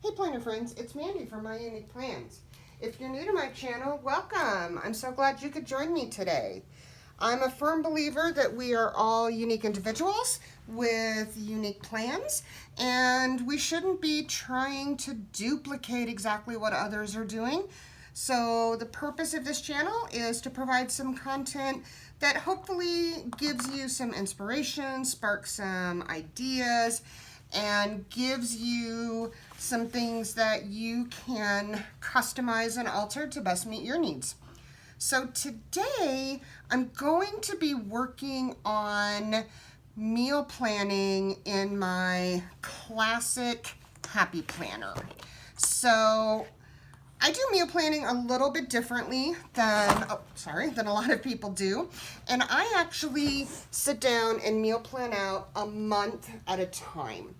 Hey planner friends, it's Mandy from My Unique Plans. If you're new to my channel, welcome. I'm so glad you could join me today. I'm a firm believer that we are all unique individuals with unique plans, and we shouldn't be trying to duplicate exactly what others are doing. So the purpose of this channel is to provide some content that hopefully gives you some inspiration, sparks some ideas, and gives you some things that you can customize and alter to best meet your needs. So today I'm going to be working on meal planning in my classic Happy Planner. So I do meal planning a little bit differently than a lot of people do. And I actually sit down and meal plan out a month at a time.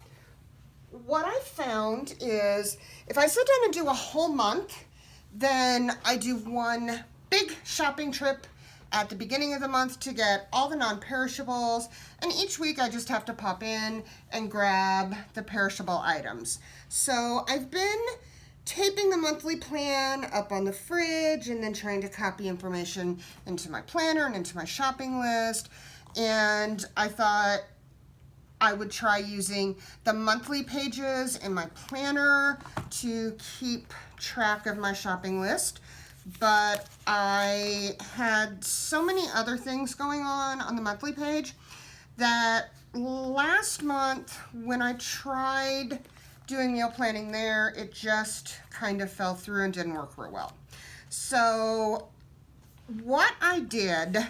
What I found is if I sit down and do a whole month, then I do one big shopping trip at the beginning of the month to get all the non-perishables, and each week I just have to pop in and grab the perishable items. So I've been taping the monthly plan up on the fridge and then trying to copy information into my planner and into my shopping list, and I thought I would try using the monthly pages in my planner to keep track of my shopping list. But I had so many other things going on the monthly page that last month when I tried doing meal planning there, it just kind of fell through and didn't work real well. So what I did,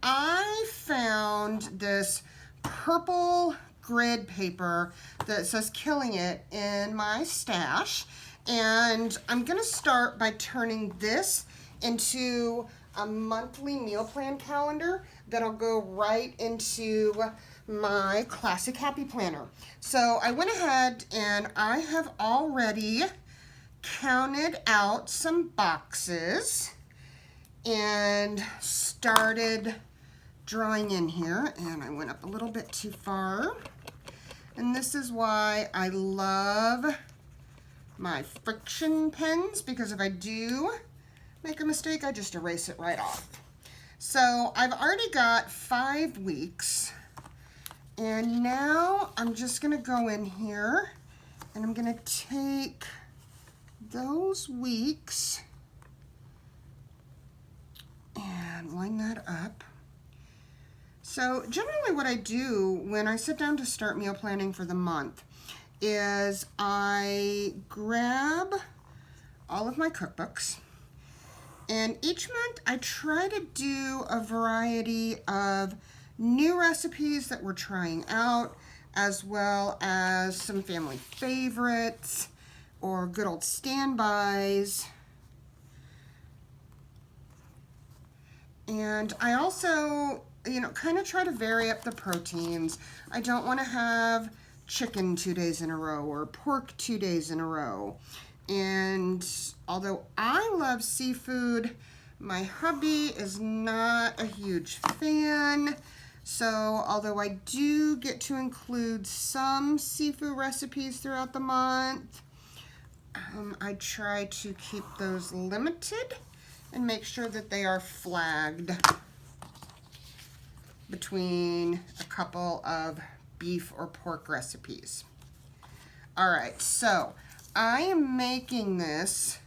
I found this purple grid paper that says Killing It in my stash, and I'm gonna start by turning this into a monthly meal plan calendar that'll go right into my classic Happy Planner. So I went ahead and I have already counted out some boxes and started drawing in here, and I went up a little bit too far. And this is why I love my friction pens, because if I do make a mistake, I just erase it right off. So I've already got 5 weeks, and now I'm just gonna go in here and I'm gonna take those weeks and line that up. So generally what I do when I sit down to start meal planning for the month is I grab all of my cookbooks, and each month I try to do a variety of new recipes that we're trying out, as well as some family favorites or good old standbys. And I also, kind of try to vary up the proteins. I don't want to have chicken 2 days in a row or pork 2 days in a row. And although I love seafood, my hubby is not a huge fan. So although I do get to include some seafood recipes throughout the month, I try to keep those limited and make sure that they are flagged between a couple of beef or pork recipes. All right, so I am making this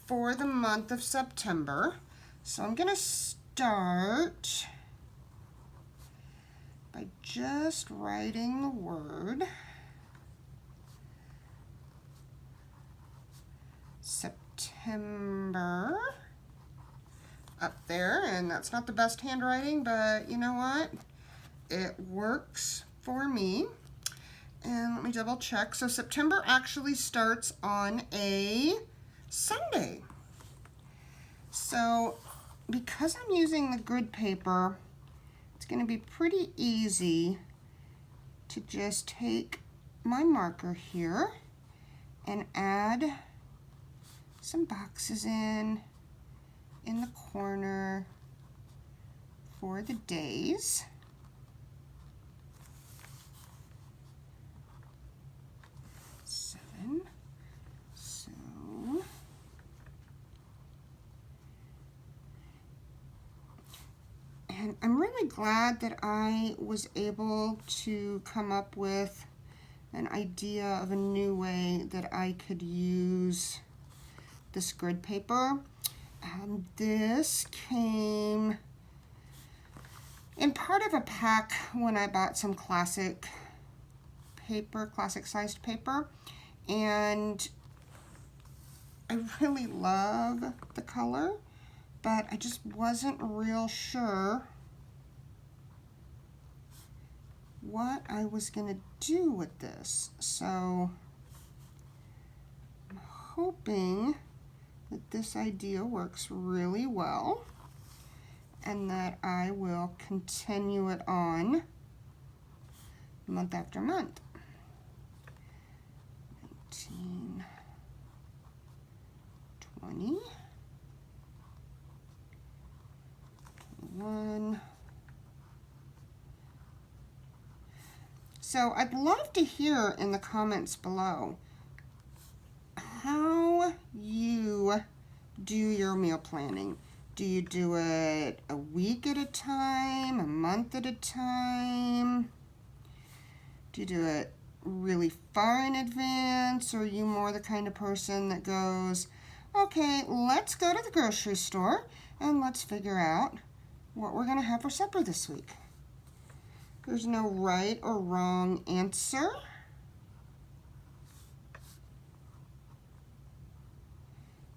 for the month of September. So I'm gonna start by just writing the word September up there, and that's not the best handwriting, but you know what? It works for me. And let me double check. So September actually starts on a Sunday. So because I'm using the grid paper, it's going to be pretty easy to just take my marker here and add some boxes in the corner for the days. really glad that I was able to come up with an idea of a new way that I could use this grid paper. This came in part of a pack when I bought some classic paper, classic sized paper, and I really love the color, but I just wasn't real sure what I was going to do with this. So I'm hoping that this idea works really well and that I will continue it on month after month. 19, 20, 21. So I'd love to hear in the comments below how you do your meal planning. Do you do it a week at a time, a month at a time? Do you do it really far in advance, or are you more the kind of person that goes, okay, let's go to the grocery store and let's figure out what we're going to have for supper this week? There's no right or wrong answer.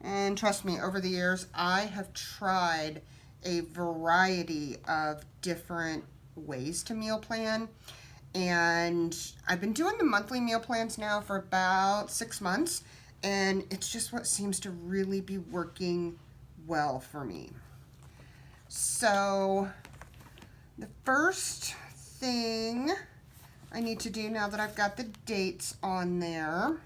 And trust me, over the years, I have tried a variety of different ways to meal plan. And I've been doing the monthly meal plans now for about 6 months, and it's just what seems to really be working well for me. So the first thing I need to do now that I've got the dates on there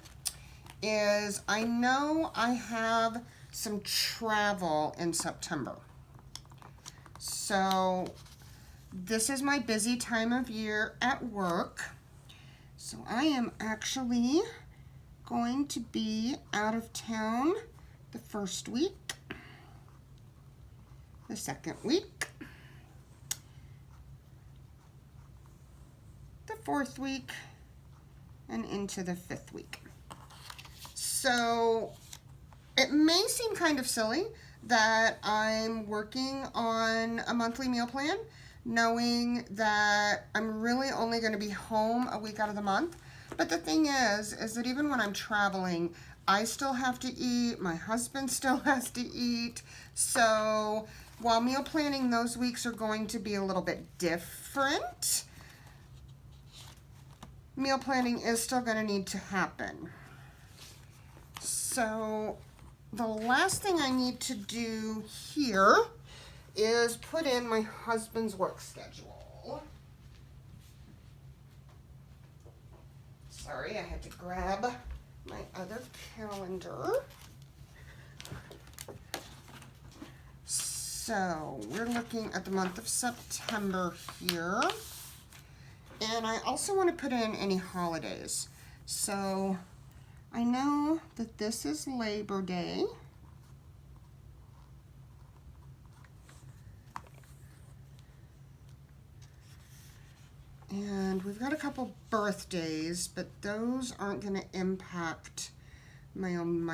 is I know I have some travel in September. So this is my busy time of year at work. So I am actually going to be out of town the first week, the second week, the fourth week, and into the fifth week. So it may seem kind of silly that I'm working on a monthly meal plan, knowing that I'm really only going to be home a week out of the month. But the thing is that even when I'm traveling, I still have to eat, my husband still has to eat. So while meal planning those weeks are going to be a little bit different, meal planning is still going to need to happen. So the last thing I need to do here is put in my husband's work schedule. Sorry, I had to grab my other calendar. So we're looking at the month of September here. And I also want to put in any holidays. So I know that this is Labor Day. And we've got a couple birthdays, but those aren't going to impact my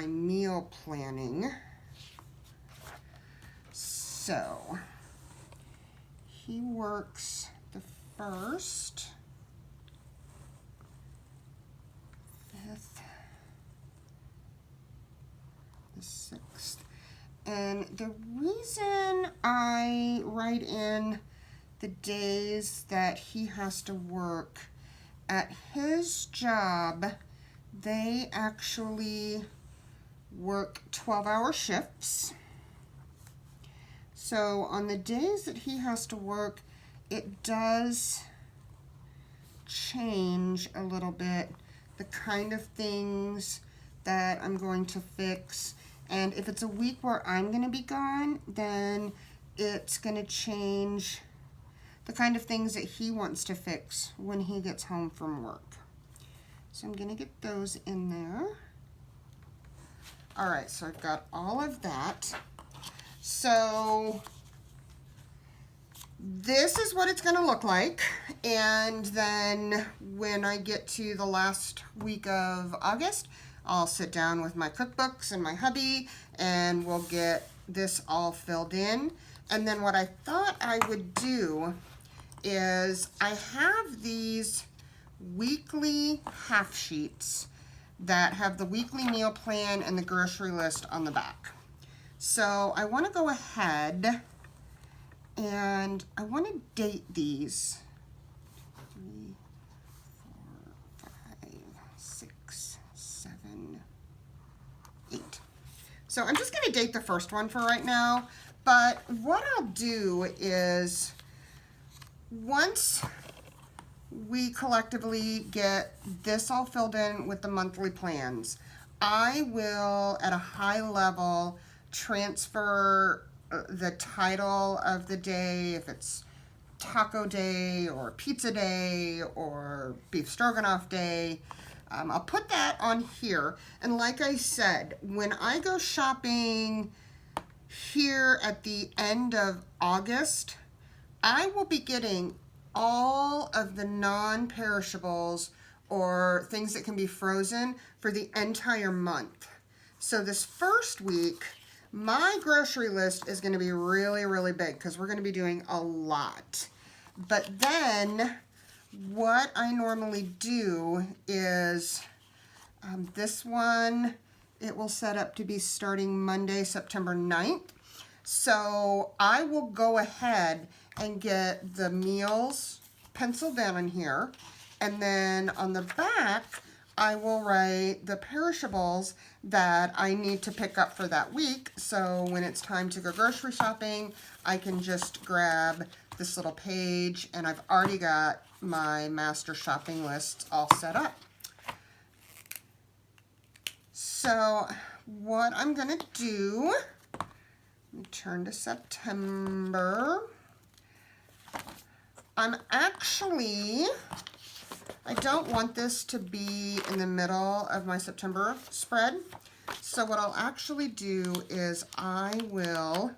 meal planning. So he works the 1st, 5th, the 6th. And the reason I write in the days that he has to work at his job, they actually work 12-hour shifts. So on the days that he has to work, it does change a little bit the kind of things that I'm going to fix. And if it's a week where I'm going to be gone, then it's going to change the kind of things that he wants to fix when he gets home from work. So I'm going to get those in there. All right, so I've got all of that. So this is what it's going to look like. And then when I get to the last week of August, I'll sit down with my cookbooks and my hubby and we'll get this all filled in. And then what I thought I would do is I have these weekly half sheets that have the weekly meal plan and the grocery list on the back. So I want to go ahead and I want to date these. 3, 4, 5, 6, 7, 8. So I'm just going to date the first one for right now. But what I'll do is once we collectively get this all filled in with the monthly plans, I will at a high level transfer the title of the day, if it's taco day or pizza day or beef stroganoff day. I'll put that on here. And like I said, when I go shopping here at the end of August, I will be getting all of the non-perishables or things that can be frozen for the entire month. So this first week, my grocery list is going to be really, really big because we're going to be doing a lot. But then what I normally do is this one, it will set up to be starting Monday, September 9th. So I will go ahead and get the meals penciled down in here. And then on the back, I will write the perishables that I need to pick up for that week. So when it's time to go grocery shopping, I can just grab this little page and I've already got my master shopping list all set up. So what I'm gonna do, let me turn to September. I don't want this to be in the middle of my September spread. So what I'll actually do is I will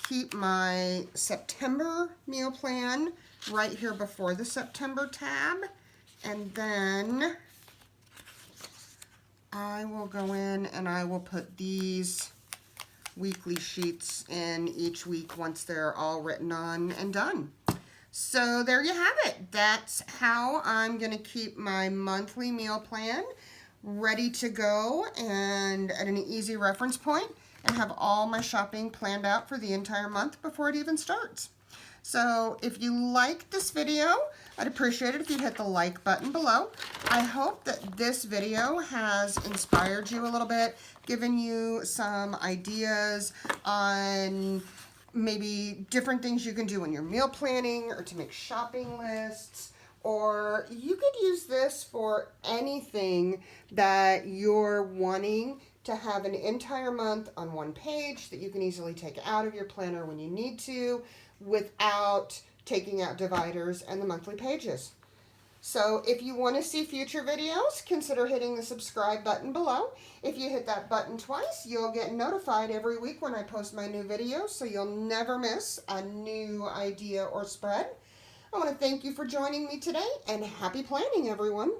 keep my September meal plan right here before the September tab. And then I will go in and I will put these weekly sheets in each week once they're all written on and done. So there you have it. That's how I'm going to keep my monthly meal plan ready to go and at an easy reference point and have all my shopping planned out for the entire month before it even starts. So if you like this video, I'd appreciate it if you'd hit the like button below. I hope that this video has inspired you a little bit, given you some ideas on maybe different things you can do when you're meal planning or to make shopping lists, or you could use this for anything that you're wanting to have an entire month on one page that you can easily take out of your planner when you need to without taking out dividers and the monthly pages. So if you want to see future videos, consider hitting the subscribe button below. If you hit that button twice, you'll get notified every week when I post my new videos, so you'll never miss a new idea or spread. I want to thank you for joining me today, and happy planning, everyone.